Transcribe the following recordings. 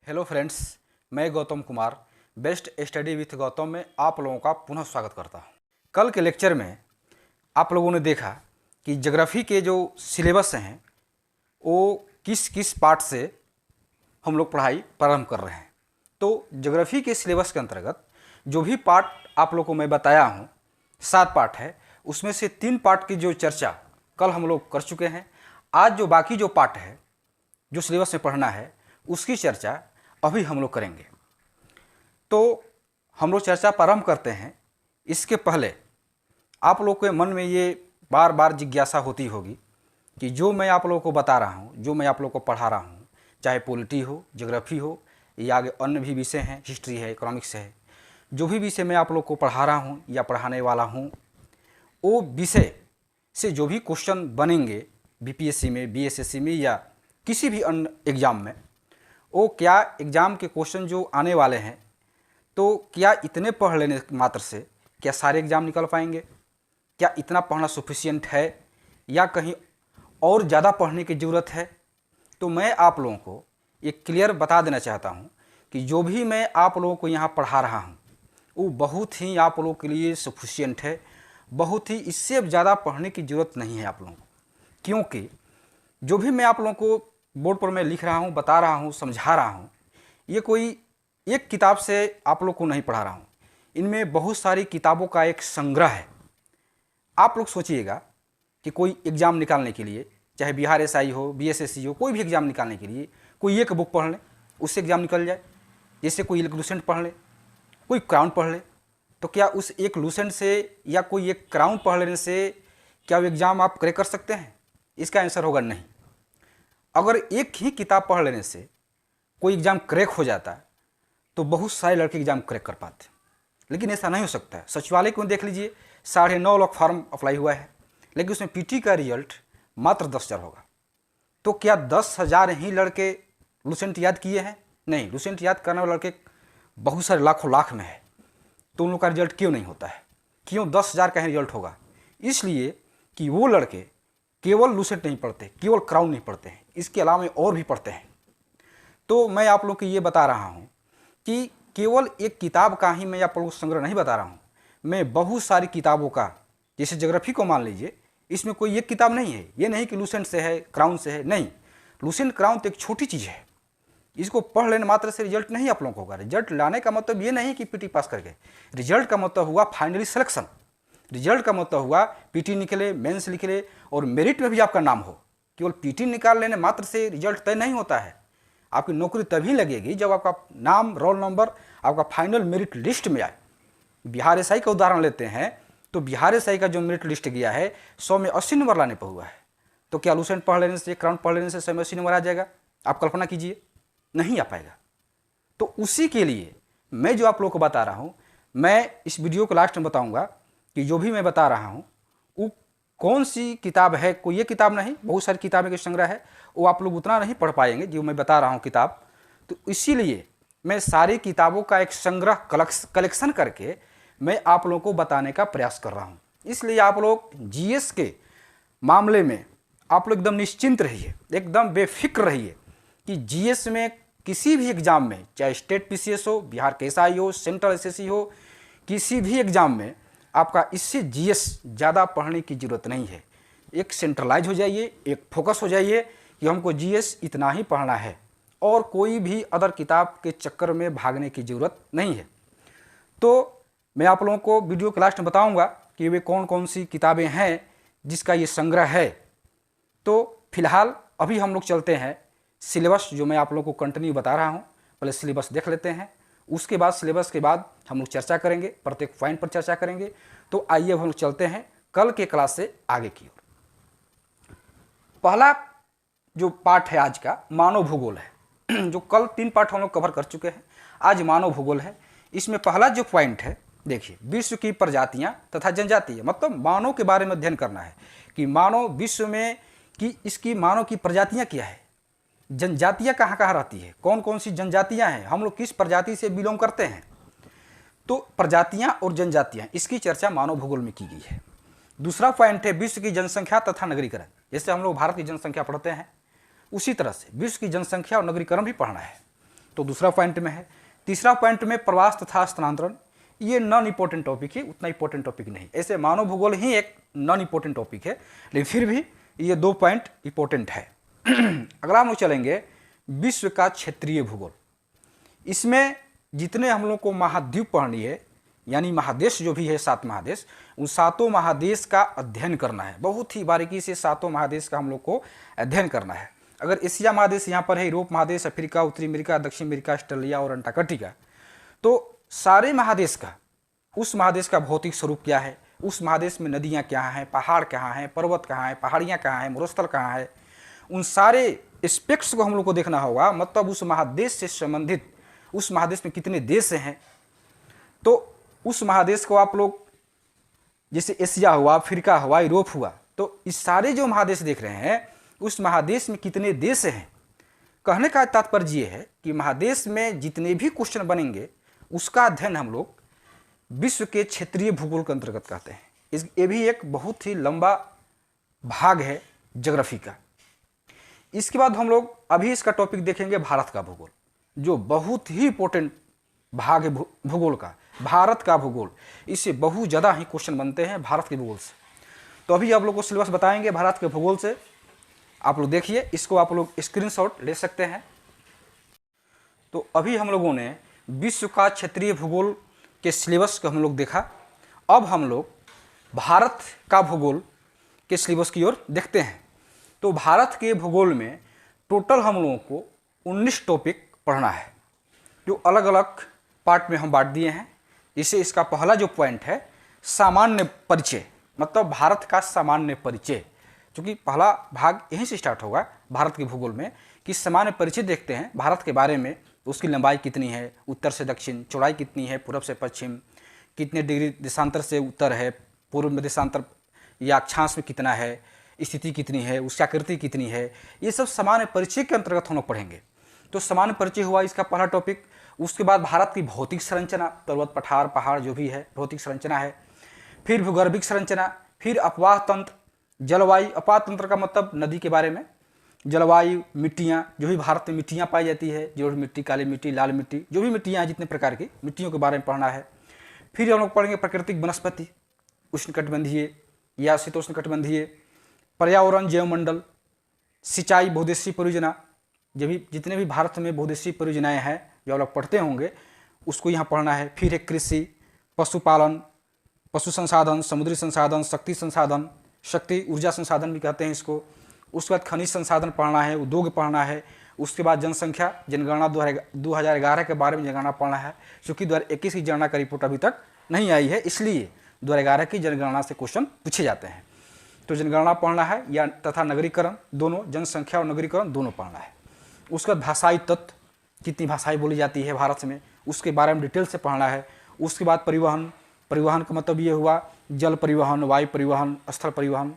Hello friends, मैं Gautam Kumar best study with Gautam में आप लोगों का पुनः स्वागत करता हूं। कल के लेक्चर में आप लोगों ने देखा कि ज्योग्राफी के जो सिलेबस हैं वो किस किस पार्ट से हम लोग पढ़ाई प्रारंभ कर रहे हैं। तो ज्योग्राफी के सिलेबस के अंतर्गत जो भी पार्ट आप लोग को मैं बताया हूँ, 7 पार्ट है, उसमें से 3 पार्ट की जो चर्चा कल हम लोग कर चुके हैं। आज जो बाकी जो पार्ट है जो सिलेबस में पढ़ना है उसकी चर्चा अभी हम लोग करेंगे। तो हम लोग चर्चा प्रारंभ करते हैं। इसके पहले आप लोग के मन में ये बार बार जिज्ञासा होती होगी कि जो मैं आप लोगों को बता रहा हूँ, जो मैं आप लोगों को पढ़ा रहा हूँ, चाहे पॉलिटी हो, ज्योग्राफी हो या आगे अन्य भी विषय हैं, हिस्ट्री है, इकोनॉमिक्स है, जो भी विषय मैं आप लोग को पढ़ा रहा हूँ या पढ़ाने वाला हूँ, वो विषय से जो भी क्वेश्चन बनेंगे बीपीएससी में, बीएसएससी में या किसी भी अन्य एग्ज़ाम में, वो क्या एग्ज़ाम के क्वेश्चन जो आने वाले हैं, तो क्या इतने पढ़ लेने मात्र से क्या सारे एग्ज़ाम निकल पाएंगे? क्या इतना पढ़ना सफिशिएंट है या कहीं और ज़्यादा पढ़ने की ज़रूरत है? तो मैं आप लोगों को एक क्लियर बता देना चाहता हूँ कि जो भी मैं आप लोगों को यहाँ पढ़ा रहा हूँ वो बहुत ही आप लोगों के लिए सफिशिएंट है। बहुत ही इससे ज़्यादा पढ़ने की ज़रूरत नहीं है आप लोगों को, क्योंकि जो भी मैं आप लोगों को बोर्ड पर मैं लिख रहा हूँ, बता रहा हूँ, समझा रहा हूँ, ये कोई एक किताब से आप लोग को नहीं पढ़ा रहा हूँ। इनमें बहुत सारी किताबों का एक संग्रह है। आप लोग सोचिएगा कि कोई एग्ज़ाम निकालने के लिए, चाहे बिहार एसआई हो, बीएसएससी हो, कोई भी एग्ज़ाम निकालने के लिए कोई एक बुक पढ़ ले, उससे एग्ज़ाम निकल जाए। जैसे कोई एक लूसेंट पढ़ ले, कोई क्राउन पढ़ ले, तो क्या उस एक लूसेंट से या कोई एक क्राउन पढ़ लेने से क्या वो एग्ज़ाम आप क्रैक कर सकते हैं? इसका आंसर होगा नहीं। अगर एक ही किताब पढ़ लेने से कोई एग्ज़ाम क्रैक हो जाता है तो बहुत सारे लड़के एग्ज़ाम क्रैक कर पाते हैं, लेकिन ऐसा नहीं हो सकता है। सचिवालय को देख लीजिए, 9.5 लाख फॉर्म अप्लाई हुआ है, लेकिन उसमें पीटी का रिजल्ट मात्र 10,000 होगा। तो क्या 10,000 ही लड़के लूसेंट याद किए हैं? नहीं, लूसेंट याद करने वाले लड़के बहुत सारे लाखों लाख में है। तो उन लोग का रिजल्ट क्यों नहीं होता है? क्यों 10,000 का ही रिजल्ट होगा? इसलिए कि वो लड़के केवल लूसेंट नहीं पढ़ते, केवल क्राउन नहीं पढ़ते हैं, इसके अलावा और भी पढ़ते हैं। तो मैं आप लोग को ये बता रहा हूँ कि केवल एक किताब का ही मैं आप लोगों को संग्रह नहीं बता रहा हूँ, मैं बहुत सारी किताबों का, जैसे ज्योग्राफी को मान लीजिए, इसमें कोई एक किताब नहीं है। ये नहीं कि लूसेंट से है, क्राउन से है, नहीं। लूसेंट क्राउन तो एक छोटी चीज़ है, इसको पढ़ लेने मात्र से रिजल्ट नहीं आप लोगों को होगा। रिजल्ट लाने का मतलब ये नहीं कि पीटी पास कर गए। रिजल्ट का मतलब हुआ फाइनली सिलेक्शन। रिजल्ट का मतलब हुआ पीटी निकले, मेंस निकले और मेरिट में भी आपका नाम हो। केवल पीटी निकाल लेने मात्र से रिजल्ट तय नहीं होता है। आपकी नौकरी तभी लगेगी जब आपका नाम, रोल नंबर आपका फाइनल मेरिट लिस्ट में आए। बिहार एसआई का उदाहरण लेते हैं तो बिहार एसआई का जो मेरिट लिस्ट गया है 100 में 80 नंबर लाने पर हुआ है। तो क्या लूसेंट पढ़ लेने से, क्राउन पढ़ लेने से 100 में 80 नंबर आ जाएगा? आप कल्पना कीजिए, नहीं आ पाएगा। तो उसी के लिए मैं जो आप लोगों को बता रहा हूँ, मैं इस वीडियो को लास्ट में बताऊँगा कि जो भी मैं बता रहा हूँ वो कौन सी किताब है। कोई ये किताब नहीं, बहुत सारी किताबें के संग्रह है, वो आप लोग उतना नहीं पढ़ पाएंगे जो मैं बता रहा हूँ किताब। तो इसीलिए मैं सारी किताबों का एक संग्रह कलेक्शन करके मैं आप लोगों को बताने का प्रयास कर रहा हूँ। इसलिए आप लोग जीएस के मामले में आप लोग एकदम निश्चिंत रहिए, एकदम बेफिक्र रहिए कि जीएस में किसी भी एग्ज़ाम में, चाहे स्टेट पीसीएस हो, बिहार के एसआई हो, सेंट्रल एसएससी हो, किसी भी एग्ज़ाम में आपका इससे जीएस ज़्यादा पढ़ने की ज़रूरत नहीं है। एक सेंट्रलाइज हो जाइए, एक फोकस हो जाइए कि हमको जीएस इतना ही पढ़ना है और कोई भी अदर किताब के चक्कर में भागने की ज़रूरत नहीं है। तो मैं आप लोगों को वीडियो के लास्ट में बताऊंगा कि वे कौन कौन सी किताबें हैं जिसका ये संग्रह है। तो फिलहाल अभी हम लोग चलते हैं सिलेबस, जो मैं आप लोगों को कंटिन्यू बता रहा हूँ। पहले सिलेबस देख लेते हैं, उसके बाद सिलेबस के बाद हम लोग चर्चा करेंगे, प्रत्येक पॉइंट पर चर्चा करेंगे। तो आइए हम लोग चलते हैं कल के क्लास से आगे की ओर। पहला जो पार्ट है आज का, मानव भूगोल है। जो कल 3 पार्ट हम लोग कवर कर चुके हैं, आज मानव भूगोल है। इसमें पहला जो पॉइंट है, देखिए, विश्व की प्रजातियां तथा जनजातीय, मतलब मानव के बारे में अध्ययन करना है कि मानव विश्व में कि इसकी मानव की प्रजातियां क्या है, जनजातियां कहाँ कहाँ रहती है, कौन कौन सी जनजातियां हैं, हम लोग किस प्रजाति से बिलोंग करते हैं। तो प्रजातियां और जनजातियां, इसकी चर्चा मानव भूगोल में की गई है। दूसरा पॉइंट है विश्व की जनसंख्या तथा नगरीकरण। जैसे हम लोग भारत की जनसंख्या पढ़ते हैं, उसी तरह से विश्व की जनसंख्या और नगरीकरण भी पढ़ना है तो दूसरा पॉइंट में है। तीसरा पॉइंट में प्रवास तथा स्थानांतरण, ये नॉन इंपॉर्टेंट टॉपिक है, उतना इंपॉर्टेंट टॉपिक नहीं। ऐसे मानव भूगोल ही एक नॉन इंपॉर्टेंट टॉपिक है, लेकिन फिर भी ये 2 पॉइंट इंपॉर्टेंट है। अगला हम लोग चलेंगे विश्व का क्षेत्रीय भूगोल। इसमें जितने हम लोग को महाद्वीप पढ़नी है, यानी महादेश जो भी है 7 महादेश, उन 7 महादेश का अध्ययन करना है। बहुत ही बारीकी से 7 महादेश का हम लोग को अध्ययन करना है। अगर एशिया महादेश यहाँ पर है, यूरोप महादेश, अफ्रीका, उत्तरी अमेरिका, दक्षिण अमेरिका, ऑस्ट्रेलिया और अंटार्कटिका, तो सारे महादेश का, उस महादेश का भौतिक स्वरूप क्या है, उस महादेश में नदियाँ क्या हैं, पहाड़ कहाँ हैं, पर्वत कहाँ हैं, पहाड़ियाँ कहाँ हैं, मरुस्थल कहाँ है, उन सारे एस्पेक्ट्स को हम लोग को देखना होगा। मतलब उस महादेश से संबंधित, उस महादेश में कितने देश हैं, तो उस महादेश को आप लोग, जैसे एशिया हुआ, अफ्रीका हुआ, यूरोप हुआ, तो इस सारे जो महादेश देख रहे हैं, उस महादेश में कितने देश हैं। कहने का तात्पर्य ये है कि महादेश में जितने भी क्वेश्चन बनेंगे उसका अध्ययन हम लोग विश्व के क्षेत्रीय भूगोल के अंतर्गत कहते हैं। ये भी एक बहुत ही लंबा भाग है ज्योग्राफी का। इसके बाद हम लोग अभी इसका टॉपिक देखेंगे भारत का भूगोल, जो बहुत ही इंपॉर्टेंट भाग है भूगोल का। भारत का भूगोल, इससे बहुत ज़्यादा ही क्वेश्चन बनते हैं भारत के भूगोल से। तो अभी आप लोग को सिलेबस बताएंगे भारत के भूगोल से। आप लोग देखिए, इसको आप लोग स्क्रीनशॉट ले सकते हैं। तो अभी हम लोगों ने विश्व का क्षेत्रीय भूगोल के सिलेबस को हम लोग देखा। अब हम लोग भारत का भूगोल के सिलेबस की ओर देखते हैं। तो भारत के भूगोल में टोटल हम लोगों को 19 टॉपिक पढ़ना है, जो अलग अलग पार्ट में हम बांट दिए हैं। इसे इसका पहला जो पॉइंट है सामान्य परिचय, मतलब भारत का सामान्य परिचय, क्योंकि पहला भाग यहीं से स्टार्ट होगा भारत के भूगोल में, कि सामान्य परिचय देखते हैं भारत के बारे में। उसकी लंबाई कितनी है, उत्तर से दक्षिण, चौड़ाई कितनी है, पूर्व से पश्चिम, कितने डिग्री देशांतर से उत्तर है, पूर्व में देशांतर या अक्षांश में कितना है, स्थिति कितनी है, उसकी आकृति कितनी है, ये सब सामान्य परिचय के अंतर्गत हम लोग पढ़ेंगे। तो सामान्य परिचय हुआ इसका पहला टॉपिक। उसके बाद भारत की भौतिक संरचना, पर्वत, पठार, पहाड़ जो भी है भौतिक संरचना है। फिर भूगर्भिक संरचना, फिर अपवाह तंत्र, जलवायु। अपवाह तंत्र का मतलब नदी के बारे में, जलवायु, मिट्टियाँ, जो भी भारत में मिट्टियाँ पाई जाती है, जो मिट्टी, काली मिट्टी, लाल मिट्टी, जो भी मिट्टियाँ हैं, जितने प्रकार की मिट्टियों के बारे में पढ़ना है। फिर हम लोग पढ़ेंगे प्राकृतिक वनस्पति, उष्णकटिबंधीय या शीतोष्णकटिबंधीय, पर्यावरण, जैवमंडल, सिंचाई, बहुउद्देशीय परियोजना, जो भी जितने भी भारत में बहुउद्देशीय परियोजनाएँ हैं जो आप लोग पढ़ते होंगे, उसको यहाँ पढ़ना है। फिर है कृषि, पशुपालन, पशु संसाधन, समुद्री संसाधन, शक्ति संसाधन, शक्ति ऊर्जा संसाधन भी कहते हैं इसको। उसके बाद खनिज संसाधन पढ़ना है, उद्योग पढ़ना है। उसके बाद जनसंख्या, जनगणना 2011 के बारे में जनगणना पढ़ना है, क्योंकि 2021 की जनगणना का रिपोर्ट अभी तक नहीं आई है, इसलिए 2011 की जनगणना से क्वेश्चन पूछे जाते हैं। तो जनगणना पढ़ना है, या तथा नगरीकरण, दोनों, जनसंख्या और नगरीकरण दोनों पढ़ना है। उसके बाद भाषाई तत्व, कितनी भाषाएं बोली जाती है भारत में, उसके बारे में डिटेल से पढ़ना है। उसके बाद परिवहन, परिवहन का मतलब ये हुआ जल परिवहन, वायु परिवहन, स्थल परिवहन,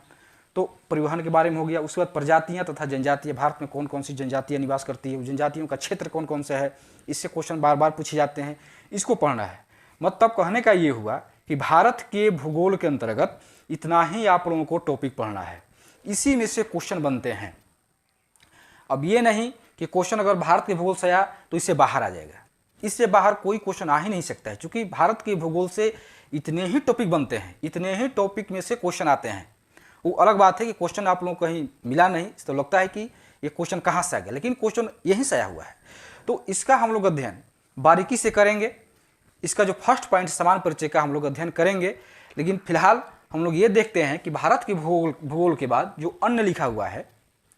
तो परिवहन के बारे में हो गया। उसके बाद प्रजातियां तथा जनजातियां, भारत में कौन कौन सी जनजातियां निवास करती है, जनजातियों का क्षेत्र कौन कौन सा है, इससे क्वेश्चन बार बार पूछे जाते हैं, इसको पढ़ना है। मतलब कहने का ये हुआ कि भारत के भूगोल के अंतर्गत इतना ही आप लोगों को टॉपिक पढ़ना है, इसी में से क्वेश्चन बनते हैं। अब ये नहीं कि क्वेश्चन अगर भारत के भूगोल से आया तो इससे बाहर आ जाएगा, इससे बाहर कोई क्वेश्चन आ ही नहीं सकता है, क्योंकि भारत के भूगोल से इतने ही टॉपिक बनते हैं, इतने ही टॉपिक में से क्वेश्चन आते हैं। वो अलग बात है कि क्वेश्चन आप लोगों को कहीं मिला नहीं तो लगता है कि ये क्वेश्चन कहाँ से आ गया, लेकिन क्वेश्चन यहीं से आया हुआ है। तो इसका हम लोग अध्ययन बारीकी से करेंगे। इसका जो फर्स्ट पॉइंट समान परिचय का हम लोग अध्ययन करेंगे, लेकिन फिलहाल हम लोग ये देखते हैं कि भारत के भूगोल के बाद जो अन्य लिखा हुआ है,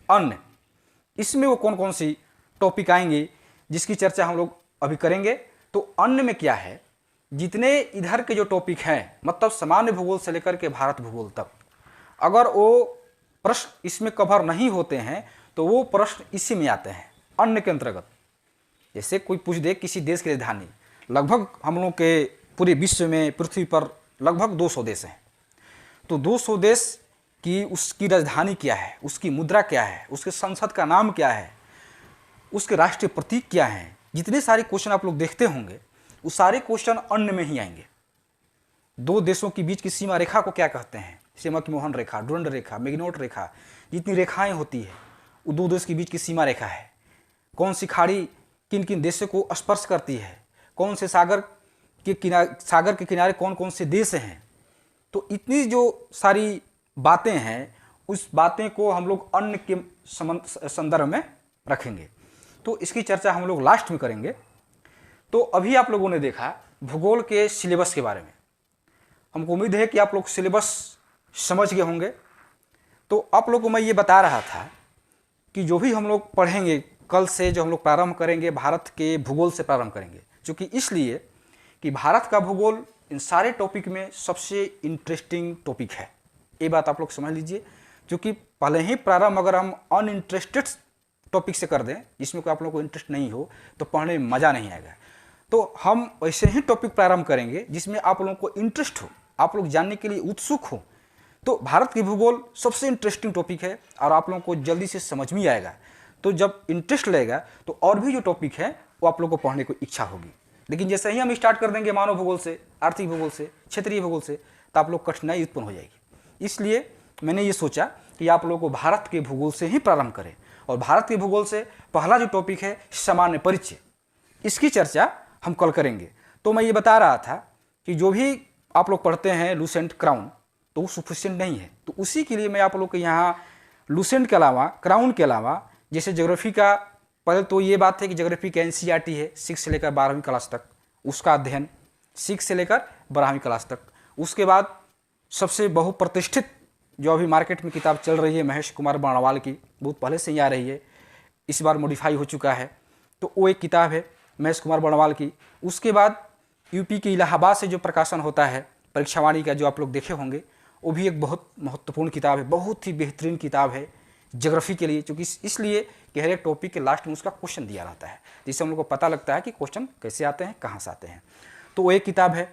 अन्य, इसमें वो कौन कौन सी टॉपिक आएंगे जिसकी चर्चा हम लोग अभी करेंगे। तो अन्य में क्या है, जितने इधर के जो टॉपिक हैं, मतलब सामान्य भूगोल से लेकर के भारत भूगोल तक, अगर वो प्रश्न इसमें कवर नहीं होते हैं तो वो प्रश्न इसी में आते हैं अन्य के अंतर्गत। जैसे कोई पूछ दे किसी देश की राजधानी, लगभग हम लोग के पूरे विश्व में, पृथ्वी पर लगभग 200 देश हैं, तो 200 देश की उसकी राजधानी क्या है, उसकी मुद्रा क्या है, उसके संसद का नाम क्या है, उसके राष्ट्रीय प्रतीक क्या हैं, जितने सारे क्वेश्चन आप लोग देखते होंगे वो सारे क्वेश्चन अन्य में ही आएंगे। दो देशों के बीच की सीमा रेखा को क्या कहते हैं, सेमक-मोहन रेखा, डुरंड रेखा, मैग्नोट रेखा, जितनी रेखाएं होती है वो दो देश के बीच की सीमा रेखा है। कौन सी खाड़ी किन किन देशों को स्पर्श करती है, कौन से सागर के किनारे कौन कौन से देश हैं। तो इतनी जो सारी बातें हैं, उस बातें को हम लोग अन्य के संदर्भ में रखेंगे। तो इसकी चर्चा हम लोग लास्ट में करेंगे। तो अभी आप लोगों ने देखा भूगोल के सिलेबस के बारे में। हमको उम्मीद है कि आप लोग सिलेबस समझ गए होंगे। तो आप लोगों को मैं ये बता रहा था कि जो भी हम लोग पढ़ेंगे कल से, जो हम लोग प्रारंभ करेंगे भारत के भूगोल से प्रारंभ करेंगे, क्योंकि इसलिए कि भारत का भूगोल इन सारे टॉपिक में सबसे इंटरेस्टिंग टॉपिक है। ये बात आप लोग समझ लीजिए, क्योंकि पहले ही प्रारंभ अगर हम अनइंटरेस्टेड टॉपिक से कर दें, जिसमें कोई आप लोगों को इंटरेस्ट नहीं हो, तो पढ़ने में मज़ा नहीं आएगा। तो हम वैसे ही टॉपिक प्रारंभ करेंगे जिसमें आप लोगों को इंटरेस्ट हो, आप लोग जानने के लिए उत्सुक हो। तो भारत की भूगोल सबसे इंटरेस्टिंग टॉपिक है और आप लोगों को जल्दी से समझ में आएगा। तो जब इंटरेस्ट लगेगा तो और भी जो टॉपिक है वो आप लोगों को पढ़ने को इच्छा होगी। लेकिन जैसे ही हम स्टार्ट कर देंगे मानव भूगोल से, आर्थिक भूगोल से, क्षेत्रीय भूगोल से, तो आप लोग कठिनाई उत्पन्न हो जाएगी। इसलिए मैंने ये सोचा कि आप लोगों को भारत के भूगोल से ही प्रारंभ करें। और भारत के भूगोल से पहला जो टॉपिक है सामान्य परिचय, इसकी चर्चा हम कल करेंगे। तो मैं ये बता रहा था कि जो भी आप लोग पढ़ते हैं लूसेंट, क्राउन, तो वो सफिशिएंट नहीं है। तो उसी के लिए मैं आप लोग को यहाँ लूसेंट के अलावा, क्राउन के अलावा, जैसे ज्योग्राफी का, पहले तो ये बात है कि ज्योग्राफी का एनसीईआरटी है 6 से लेकर 12वीं क्लास तक, उसका अध्ययन 6 से लेकर 12वीं क्लास तक। उसके बाद सबसे बहुप्रतिष्ठित जो अभी मार्केट में किताब चल रही है महेश कुमार बर्णवाल की, बहुत पहले से ही आ रही है, इस बार मॉडिफाई हो चुका है, तो वो एक किताब है महेश कुमार बर्णवाल की। उसके बाद यूपी के इलाहाबाद से जो प्रकाशन होता है परीक्षावाणी का, जो आप लोग देखे होंगे, वो भी एक बहुत महत्वपूर्ण किताब है, बहुत ही बेहतरीन किताब है ज्योग्राफी के लिए, क्योंकि इसलिए कि हर एक टॉपिक के लास्ट में उसका क्वेश्चन दिया रहता है, जिससे हम लोग को पता लगता है कि क्वेश्चन कैसे आते हैं, कहाँ से आते हैं। तो वो एक किताब है।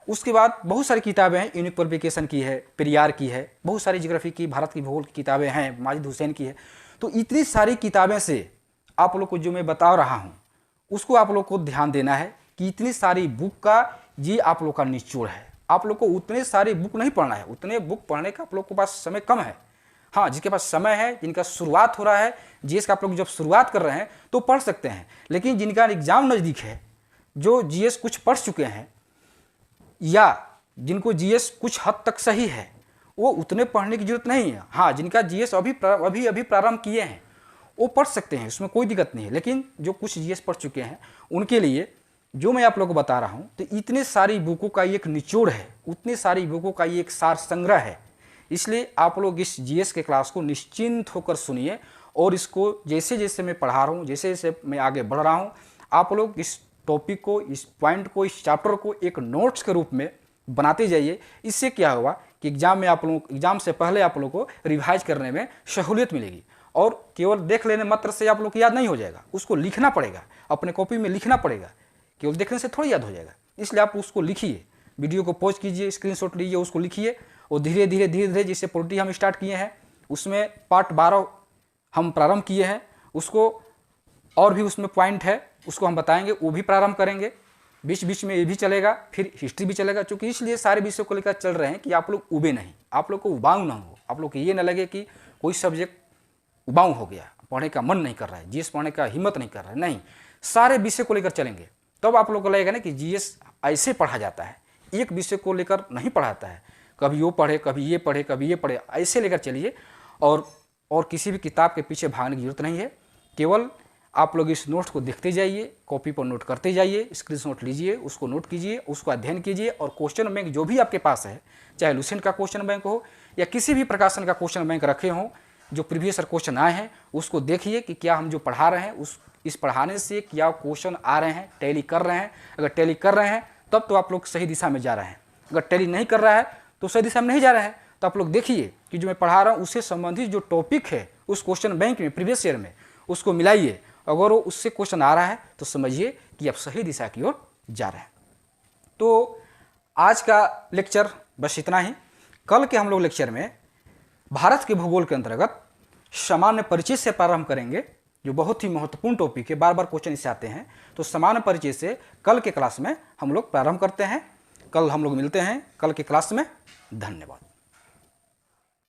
उसके बाद बहुत सारी किताबें हैं, यूनिक पब्लिकेशन की है, पेरियार की है, बहुत सारी ज्योग्राफी की, भारत की भूगोल की किताबें हैं, माजिद हुसैन की है। तो इतनी सारी किताबें से आप लोग को जो मैं बता रहा हूँ उसको आप लोग को ध्यान देना है कि इतनी सारी बुक का ये आप लोग का निचोड़ है। आप लोग को उतने सारी बुक नहीं पढ़ना है, उतने बुक पढ़ने का आप लोग के पास समय कम है। हाँ, जिसके पास समय है, जिनका शुरुआत हो रहा है जीएस का, आप लोग जब शुरुआत कर रहे हैं तो पढ़ सकते हैं। लेकिन जिनका एग्जाम नज़दीक है, जो जीएस कुछ पढ़ चुके हैं या जिनको जीएस कुछ हद तक सही है, वो उतने पढ़ने की जरूरत नहीं है। हाँ, जिनका जीएस अभी प्रारंभ किए हैं वो पढ़ सकते हैं, उसमें कोई दिक्कत नहीं है। लेकिन जो कुछ जीएस पढ़ चुके हैं उनके लिए जो मैं आप लोगों को बता रहा हूँ, तो इतने सारी बुकों का एक निचोड़ है, उतनी सारी बुकों का एक सार संग्रह है। इसलिए आप लोग इस जीएस के क्लास को निश्चिंत होकर सुनिए और इसको जैसे जैसे मैं पढ़ा रहा हूँ, जैसे जैसे मैं आगे बढ़ रहा हूँ, आप लोग इस टॉपिक को, इस पॉइंट को, इस चैप्टर को एक नोट्स के रूप में बनाते जाइए। इससे क्या होगा कि एग्जाम से पहले आप लोग को रिवाइज करने में सहूलियत मिलेगी। और केवल देख लेने मात्र से आप लोग को याद नहीं हो जाएगा, उसको लिखना पड़ेगा, अपने कॉपी में लिखना पड़ेगा। केवल देखने से थोड़ी याद हो जाएगा, इसलिए आप उसको लिखिए, वीडियो को पॉज कीजिए, स्क्रीनशॉट लीजिए, उसको लिखिए और धीरे धीरे जैसे पोलिटी हम स्टार्ट किए हैं उसमें पार्ट 12 हम प्रारंभ किए हैं, उसको और भी उसमें पॉइंट है उसको हम बताएंगे, वो भी प्रारंभ करेंगे। बीच बीच में ये भी चलेगा, फिर हिस्ट्री भी चलेगा। क्योंकि इसलिए सारे विषयों को लेकर चल रहे हैं कि आप लोग उबे नहीं, आप लोग को उबाऊ ना हो, आप लोग को ये ना लगे कि कोई सब्जेक्ट उबाऊ हो गया, पढ़ने का मन नहीं कर रहा है, जीएस पढ़ने का हिम्मत नहीं कर रहा है। नहीं, सारे विषय को लेकर चलेंगे, तब आप लोग को लगेगा ना कि जीएस ऐसे पढ़ा जाता है, एक विषय को लेकर नहीं पढ़ाता है, कभी वो पढ़े, कभी ये पढ़े, कभी ये पढ़े, ऐसे लेकर चलिए। और किसी भी किताब के पीछे भागने की जरूरत नहीं है। केवल आप लोग इस नोट्स को देखते जाइए, कॉपी पर नोट करते जाइए, स्क्रीनशॉट लीजिए, उसको नोट कीजिए, उसको अध्ययन कीजिए। और क्वेश्चन बैंक जो भी आपके पास है, चाहे लूसेंट का क्वेश्चन बैंक हो या किसी भी प्रकाशन का क्वेश्चन बैंक रखे हों, जो प्रीवियस क्वेश्चन आए हैं उसको देखिए कि क्या हम जो पढ़ा रहे हैं इस पढ़ाने से क्या क्वेश्चन आ रहे हैं, टैली कर रहे हैं। अगर टैली कर रहे हैं तब तो आप लोग सही दिशा में जा रहे हैं, अगर टैली नहीं कर रहा है तो सही दिशा में नहीं जा रहे हैं। तो आप लोग देखिए कि जो मैं पढ़ा रहा हूँ उससे संबंधित जो टॉपिक है उस क्वेश्चन बैंक में प्रीवियस ईयर में, उसको मिलाइए। अगर वो उससे क्वेश्चन आ रहा है तो समझिए कि आप सही दिशा की ओर जा रहे हैं। तो आज का लेक्चर बस इतना ही। कल के हम लोग लेक्चर में भारत के भूगोल के अंतर्गत सामान्य परिचय से प्रारंभ करेंगे, जो बहुत ही महत्वपूर्ण टॉपिक है, बार बार क्वेश्चन इससे आते हैं। तो सामान्य परिचय से कल के क्लास में हम लोग प्रारंभ करते हैं। कल हम लोग मिलते हैं कल के क्लास में। धन्यवाद।